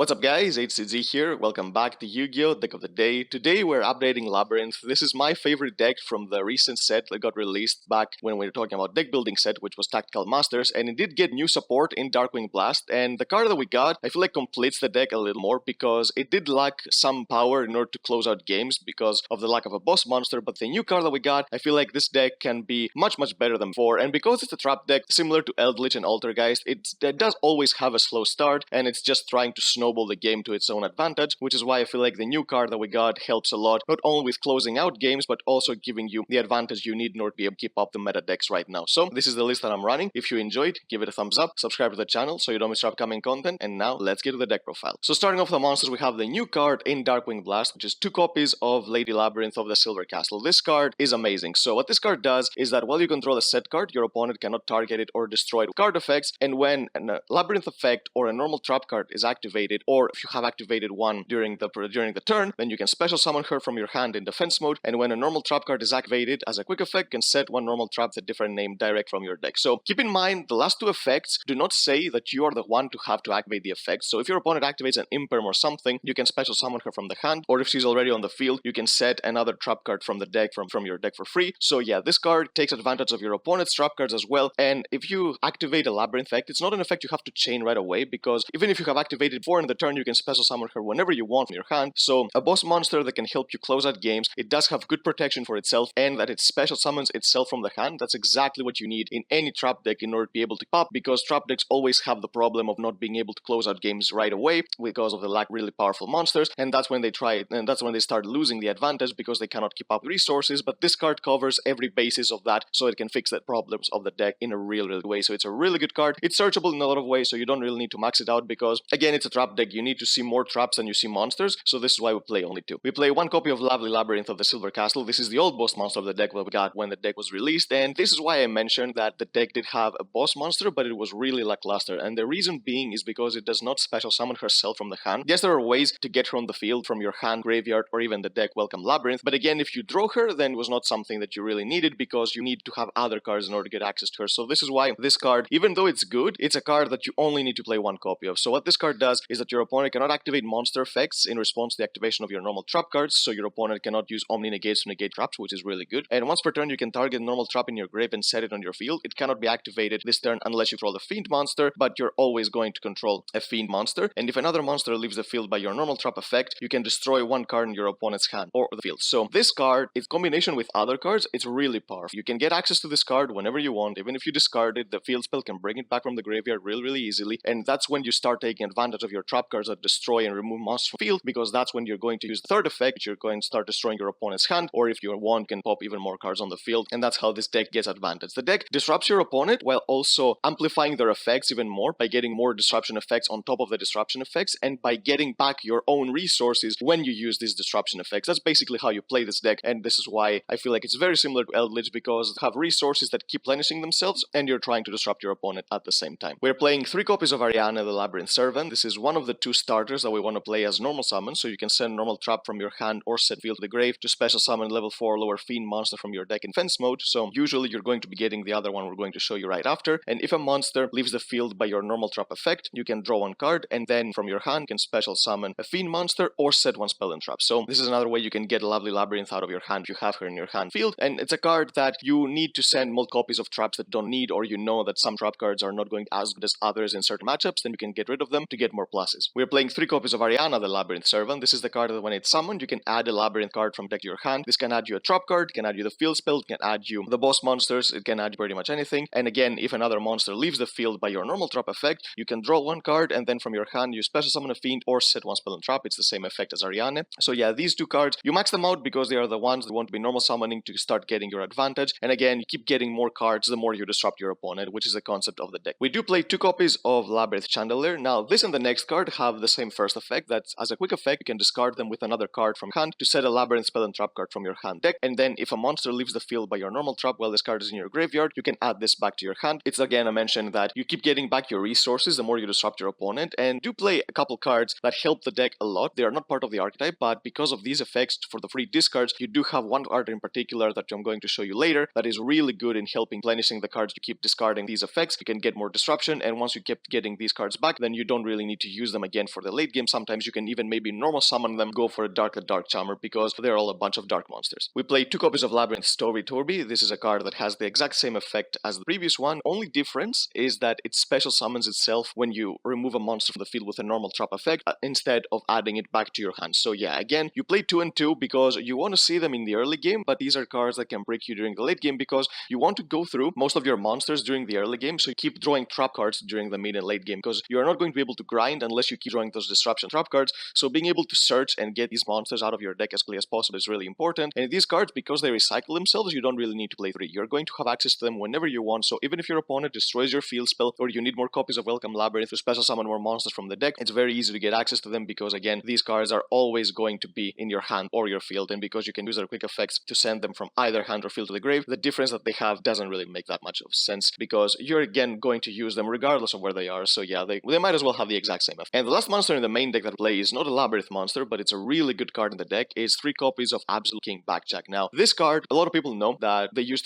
What's up guys, HCZ here, welcome back to Yu-Gi-Oh! Deck of the Day. Today we're updating Labyrinth. This is my favorite deck from the recent set that got released back when we were talking about deck building set, which was Tactical Masters, and it did get new support in Darkwing Blast, and the card that we got, I feel like completes the deck a little more because it did lack some power in order to close out games because of the lack of a boss monster, but the new card that we got, I feel like this deck can be much better than before, and because it's a trap deck similar to Eldritch and Altergeist, it does always have a slow start, and it's just trying to snowball the game to its own advantage, which is why I feel like the new card that we got helps a lot, not only with closing out games, but also giving you the advantage you need in order to be able to keep up the meta decks right now. So this is the list that I'm running. If you enjoyed, give it a thumbs up, subscribe to the channel so you don't miss upcoming content, and now let's get to the deck profile. So starting off the monsters, we have the new card in Darkwing Blast, which is 2 copies of Lady Labyrinth of the Silver Castle. This card is amazing. So what this card does is that while you control a set card, your opponent cannot target it or destroy it with card effects, and when a Labyrinth effect or a normal trap card is activated, or if you have activated one during the turn, then you can special summon her from your hand in defense mode, and when a normal trap card is activated as a quick effect, you can set one normal trap with a different name direct from your deck. So keep in mind, the last 2 effects do not say that you are the one to have to activate the effect. So if your opponent activates an Imperm or something, you can special summon her from the hand, or if she's already on the field, you can set another trap card from the deck from your deck for free. So yeah, this card takes advantage of your opponent's trap cards as well, and if you activate a Labyrinth effect, it's not an effect you have to chain right away, because even if you have activated before in the turn, you can special summon her whenever you want from your hand. So a boss monster that can help you close out games, it does have good protection for itself, and that it special summons itself from the hand. That's exactly what you need in any trap deck in order to be able to pop, because trap decks always have the problem of not being able to close out games right away because of the lack of really powerful monsters, and that's when they start losing the advantage because they cannot keep up with resources. But this card covers every basis of that, so it can fix the problems of the deck in a really good way. So it's a really good card. It's searchable in a lot of ways, so you don't really need to max it out, because again, it's a trap deck. You need to see more traps than you see monsters, so this is why we play only 2. We play 1 copy of Lovely Labyrinth of the Silver Castle. This is the old boss monster of the deck that we got when the deck was released, and this is why I mentioned that the deck did have a boss monster, but it was really lackluster, and the reason being is because it does not special summon herself from the hand. Yes, there are ways to get her on the field from your hand, graveyard, or even the deck Welcome Labyrinth, but again, if you draw her, then it was not something that you really needed, because you need to have other cards in order to get access to her. So this is why this card, even though it's good, it's a card that you only need to play 1 copy of. So what this card does is that your opponent cannot activate monster effects in response to the activation of your normal trap cards, so your opponent cannot use Omni Negates to negate traps, which is really good. And once per turn, you can target a normal trap in your grave and set it on your field. It cannot be activated this turn unless you control a Fiend monster, but you're always going to control a Fiend monster. And if another monster leaves the field by your normal trap effect, you can destroy 1 card in your opponent's hand or the field. So this card, in combination with other cards, it's really powerful. You can get access to this card whenever you want. Even if you discard it, the field spell can bring it back from the graveyard really easily, and that's when you start taking advantage of your trap cards that destroy and remove monsters from the field, because that's when you're going to use the 3rd effect, which you're going to start destroying your opponent's hand, or if you want, can pop even more cards on the field, and that's how this deck gets advantage. The deck disrupts your opponent while also amplifying their effects even more by getting more disruption effects on top of the disruption effects, and by getting back your own resources when you use these disruption effects. That's basically how you play this deck, and this is why I feel like it's very similar to Eldritch, because they have resources that keep replenishing themselves, and you're trying to disrupt your opponent at the same time. We're playing 3 copies of Ariana the Labyrinth Servant. This is one of the 2 starters that we want to play as normal summon, so you can send normal trap from your hand or set field to the grave to special summon level 4 lower Fiend monster from your deck in fence mode. So usually you're going to be getting the other one we're going to show you right after, and if a monster leaves the field by your normal trap effect, you can draw 1 card, and then from your hand you can special summon a Fiend monster or set 1 spell and trap. So this is another way you can get a Lovely Labyrinth out of your hand if you have her in your hand field, and it's a card that you need to send multiple copies of traps that don't need, or you know that some trap cards are not going as good as others in certain matchups, then you can get rid of them to get more pluses. We're playing 3 copies of Ariana the Labyrinth Servant. This is the card that when it's summoned, you can add a Labyrinth card from deck to your hand. This can add you a trap card, can add you the field spell, can add you the boss monsters, it can add you pretty much anything. And again, if another monster leaves the field by your normal trap effect, you can draw 1 card, and then from your hand you special summon a Fiend or set 1 spell and trap. It's the same effect as Ariana. So yeah, these 2 cards, you max them out because they are the ones that want to be normal summoning to start getting your advantage, and again, you keep getting more cards the more you disrupt your opponent, which is the concept of the deck. We do play 2 copies of Labyrinth Chandelier. Now, this and the next card have the same first effect. That's as a quick effect, you can discard them with another card from hand to set a Labyrinth spell and trap card from your hand deck, and then if a monster leaves the field by your normal trap while this card is in your graveyard, you can add this back to your hand. It's again, I mentioned that you keep getting back your resources the more you disrupt your opponent, and do play a couple cards that help the deck a lot. They are not part of the archetype, but because of these effects for the free discards, you do have 1 card in particular that I'm going to show you later that is really good in helping replenishing the cards. You keep discarding these effects, you can get more disruption, and once you keep getting these cards back, then you don't really need to use them again for the late game. Sometimes you can even maybe normal summon them, go for a Dark Charmer because they're all a bunch of dark monsters. We play 2 copies of Labyrinth Torby. This is a card that has the exact same effect as the previous one. Only difference is that it special summons itself when you remove a monster from the field with a normal trap effect instead of adding it back to your hand. So yeah, again, you play 2 and 2 because you want to see them in the early game, but these are cards that can break you during the late game because you want to go through most of your monsters during the early game, so you keep drawing trap cards during the mid and late game because you are not going to be able to grind unless you keep drawing those disruption trap cards. So being able to search and get these monsters out of your deck as quickly as possible is really important. And these cards, because they recycle themselves, you don't really need to play 3. You're going to have access to them whenever you want. So even if your opponent destroys your field spell or you need more copies of Welcome Labyrinth to special summon more monsters from the deck, it's very easy to get access to them because again, these cards are always going to be in your hand or your field, and because you can use their quick effects to send them from either hand or field to the grave, the difference that they have doesn't really make that much of sense because you're again going to use them regardless of where they are. So yeah, they might as well have the exact same effect. And the last monster in the main deck that I play is not a Labyrinth monster, but it's a really good card in the deck. Is 3 copies of Absolute King Backjack. Now, this card, a lot of people know that it used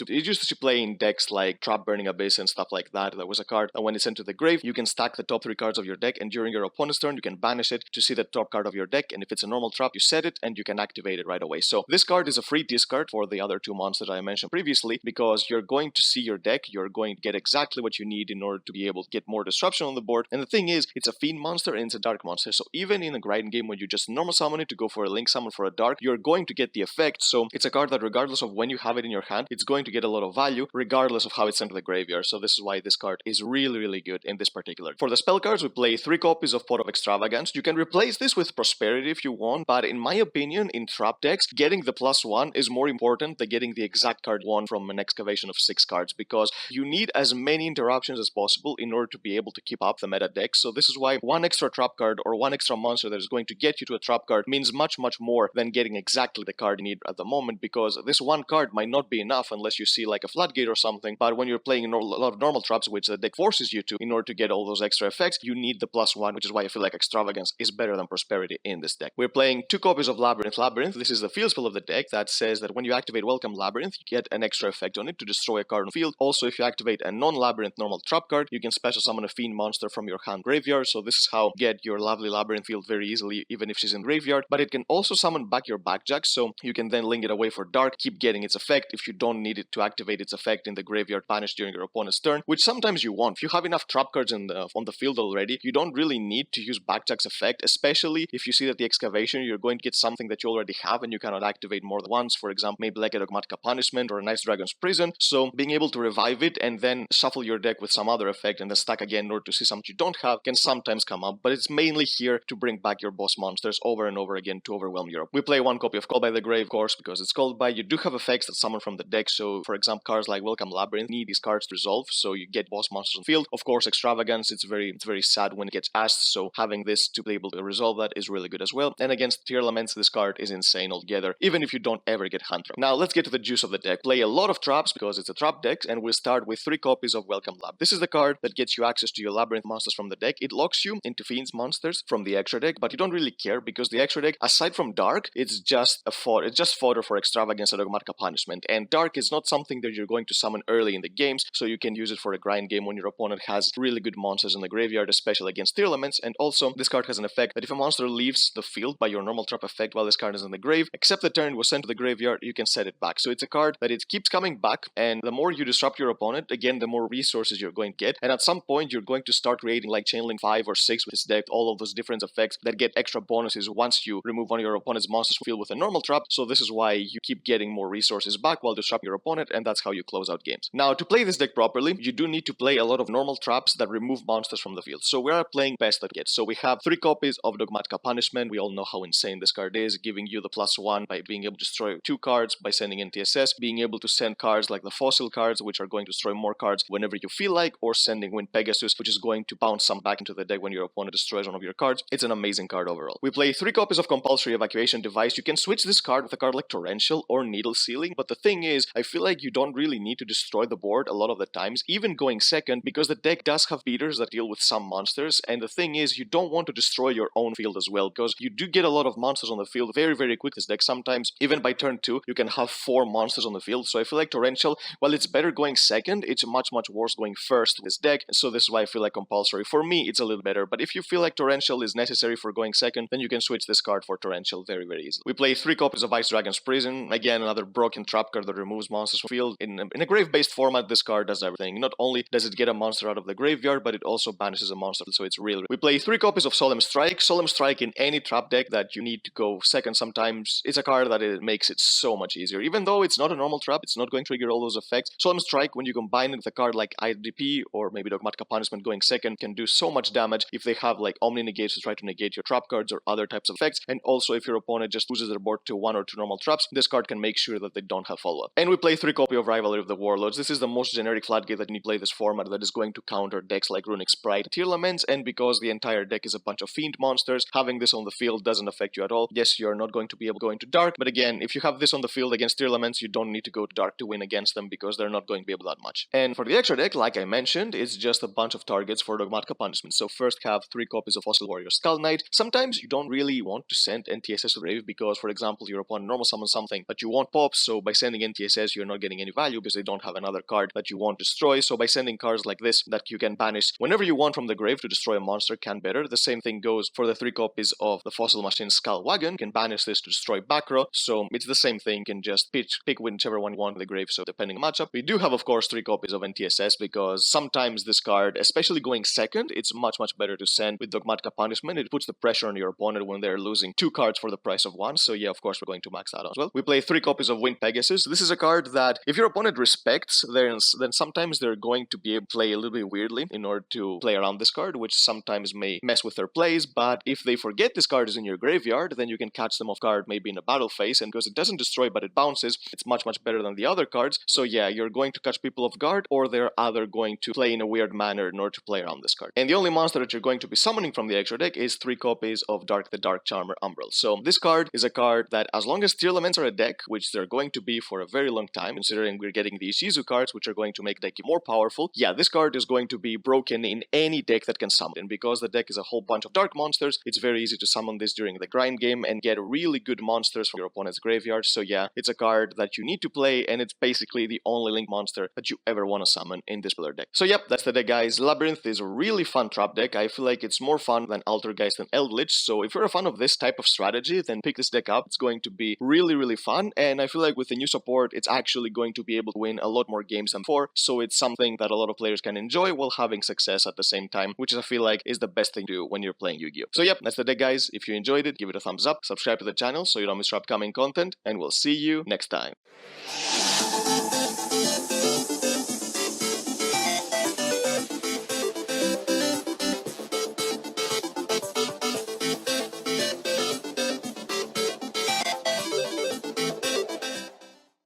to play in decks like Trap Burning Abyss and stuff like that. There was a card that when it's sent to the grave, you can stack the top 3 cards of your deck, and during your opponent's turn, you can banish it to see the top card of your deck, and if it's a normal trap, you set it and you can activate it right away. So this card is a free discard for the other 2 monsters I mentioned previously because you're going to see your deck, you're going to get exactly what you need in order to be able to get more disruption on the board. And the thing is, it's a fiend monster and it's a dark monster, so even in a grinding game when you just normal summon it to go for a link summon for a dark, you're going to get the effect. So it's a card that regardless of when you have it in your hand, it's going to get a lot of value regardless of how it's sent to the graveyard. So this is why this card is really good in this particular. For the spell cards, we play 3 copies of Pot of Extravagance. You can replace this with Prosperity if you want, but in my opinion, in trap decks, getting the +1 is more important than getting the exact card 1 from an excavation of 6 cards because you need as many interruptions as possible in order to be able to keep up the meta deck. So this is why 1 extra trap card or 1 extra monster that is going to get you to a trap card means much more than getting exactly the card you need at the moment, because this 1 card might not be enough unless you see like a floodgate or something. But when you're playing a lot of normal traps, which the deck forces you to in order to get all those extra effects, you need the +1, which is why I feel like Extravagance is better than Prosperity in this deck. We're playing 2 copies of Labyrinth. This is the field spell of the deck that says that when you activate Welcome Labyrinth, you get an extra effect on it to destroy a card on the field. Also, if you activate a non-Labyrinth normal trap card, you can special summon a fiend monster from your hand graveyard. So this is how you get your lovely Labyrinth field very easily, even if she's in graveyard. But it can also summon back your Backjack, so you can then link it away for dark, keep getting its effect if you don't need it to activate its effect in the graveyard banished during your opponent's turn, which sometimes you want. If you have enough trap cards on the field already, you don't really need to use Backjack's effect, especially if you see that the excavation, you're going to get something that you already have and you cannot activate more than once. For example, maybe like a Dogmatik Punishment or a Nice Dragon's Prison. So being able to revive it and then shuffle your deck with some other effect and then stack again in order to see something you don't have can sometimes come up, but it's mainly here to bring back your boss monsters over and over again to overwhelm Europe. We play 1 copy of Called by the Grave, of course, because it's called by. You do have effects that summon from the deck, so for example, cards like Welcome Labyrinth need these cards to resolve, so you get boss monsters on the field. Of course, Extravagance, it's very sad when it gets asked, so having this to be able to resolve that is really good as well. And against Tier Laments, this card is insane altogether, even if you don't ever get Hunt Trap. Now, let's get to the juice of the deck. Play a lot of traps because it's a trap deck, and we'll start with 3 copies of Welcome Lab. This is the card that gets you access to your Labyrinth monsters from the deck. It locks you into Fiend's monsters from the extra deck, but you don't really care because the extra deck, aside from Dark, it's just fodder for Extravagance and Dogmatik Punishment. And Dark is not something that you're going to summon early in the games, so you can use it for a grind game when your opponent has really good monsters in the graveyard, especially against Tier Elements. And also, this card has an effect that if a monster leaves the field by your normal trap effect while this card is in the grave, except the turn it was sent to the graveyard, you can set it back. So it's a card that it keeps coming back, and the more you disrupt your opponent, again, the more resources you're going to get. And at some point, you're going to start creating like Chainlink 5 or 6 with this deck, all of those different effects that get extra bonuses once you remove one of your opponent's monsters from the field with a normal trap. So this is why you keep getting more resources back while disrupting your opponent, and that's how you close out games. Now, to play this deck properly, you do need to play a lot of normal traps that remove monsters from the field. So we are playing best that gets. So we have 3 copies of Dogmatik Punishment. We all know how insane this card is, giving you the +1 by being able to destroy 2 cards by sending ntss, being able to send cards like the Fossil cards, which are going to destroy more cards whenever you feel like, or sending Wind Pegasus, which is going to bounce some back into the deck when your opponent destroys one of your cards. It's an amazing card overall. We play 3 copies of Compulsory Evacuation Device. You can switch this card with a card like Torrential or Needle Sealing, but the thing is, I feel like you don't really need to destroy the board a lot of the times, even going second, because the deck does have beaters that deal with some monsters, and the thing is, you don't want to destroy your own field as well, because you do get a lot of monsters on the field very quick. This deck, sometimes, even by turn 2, you can have 4 monsters on the field, so I feel like Torrential, while it's better going second, it's much worse going first in this deck, so this is why I feel like Compulsory, for me, it's a little better. But if if you feel like Torrential is necessary for going second, then you can switch this card for Torrential very, very easily. We play 3 copies of Ice Dragon's Prison, again another broken trap card that removes monsters from the field. In a grave-based format, this card does everything. Not only does it get a monster out of the graveyard, but it also banishes a monster, so it's really... We play 3 copies of Solemn Strike. Solemn Strike in any trap deck that you need to go second sometimes, it's a card that it makes it so much easier. Even though it's not a normal trap, it's not going to trigger all those effects. Solemn Strike, when you combine it with a card like IDP or maybe Dogmatik Punishment going second, can do so much damage if they have like Omni Negates to try to negate your trap cards or other types of effects. And also if your opponent just loses their board to 1 or 2 normal traps, this card can make sure that they don't have follow-up. And we play 3 copy of Rivalry of the Warlords. This is the most generic floodgate that you need to play this format that is going to counter decks like Runic Sprite, Tearlaments, and because the entire deck is a bunch of Fiend monsters, having this on the field doesn't affect you at all. Yes, you're not going to be able to go into Dark, but again, if you have this on the field against Tearlaments, you don't need to go to Dark to win against them because they're not going to be able that much. And for the extra deck, like I mentioned, it's just a bunch of targets for Dogmatik Punishment. So first have 3 copies of Fossil Warrior Skull Knight. Sometimes you don't really want to send ntss to the grave because, for example, your opponent normal summons something but you want pops, so by sending ntss you're not getting any value because they don't have another card that you want to destroy. So by sending cards like this that you can banish whenever you want from the grave to destroy a monster can better. The same thing goes for the 3 copies of the Fossil Machine Skull Wagon. You can banish this to destroy Backrow, so it's the same thing. You can just pick whichever one you want in the grave, so depending on matchup. We do have, of course, 3 copies of ntss because sometimes this card, especially going second, it's much better to send with Dogmatik Punishment. It puts the pressure on your opponent when they're losing 2 cards for the price of 1, so yeah, of course, we're going to max that out as well. We play 3 copies of Wind Pegasus. This is a card that if your opponent respects, then sometimes they're going to be able to play a little bit weirdly in order to play around this card, which sometimes may mess with their plays, but if they forget this card is in your graveyard, then you can catch them off guard maybe in a battle phase, and because it doesn't destroy but it bounces, it's much better than the other cards. So yeah, you're going to catch people off guard, or they're either going to play in a weird manner in order to play around this card. And the only monster that you're going to be summoning from the extra deck is 3 copies of the Dark Charmer Umbral. So this card is a card that, as long as Tearlaments are a deck, which they're going to be for a very long time, considering we're getting these Shizu cards, which are going to make the deck more powerful, yeah, this card is going to be broken in any deck that can summon. And because the deck is a whole bunch of dark monsters, it's very easy to summon this during the grind game and get really good monsters from your opponent's graveyard. So yeah, it's a card that you need to play, and it's basically the only link monster that you ever want to summon in this particular deck. So yep, that's the deck, guys. Labyrinth is a really fun trap deck. I feel like it's more fun than Altergeist and Eldritch, so if you're a fan of this type of strategy, then pick this deck up. It's going to be really fun, and I feel like with the new support, it's actually going to be able to win a lot more games than before, so it's something that a lot of players can enjoy while having success at the same time, which I feel like is the best thing to do when you're playing Yu-Gi-Oh! So yep, that's the deck, guys. If you enjoyed it, give it a thumbs up, subscribe to the channel so you don't miss our upcoming content, and we'll see you next time.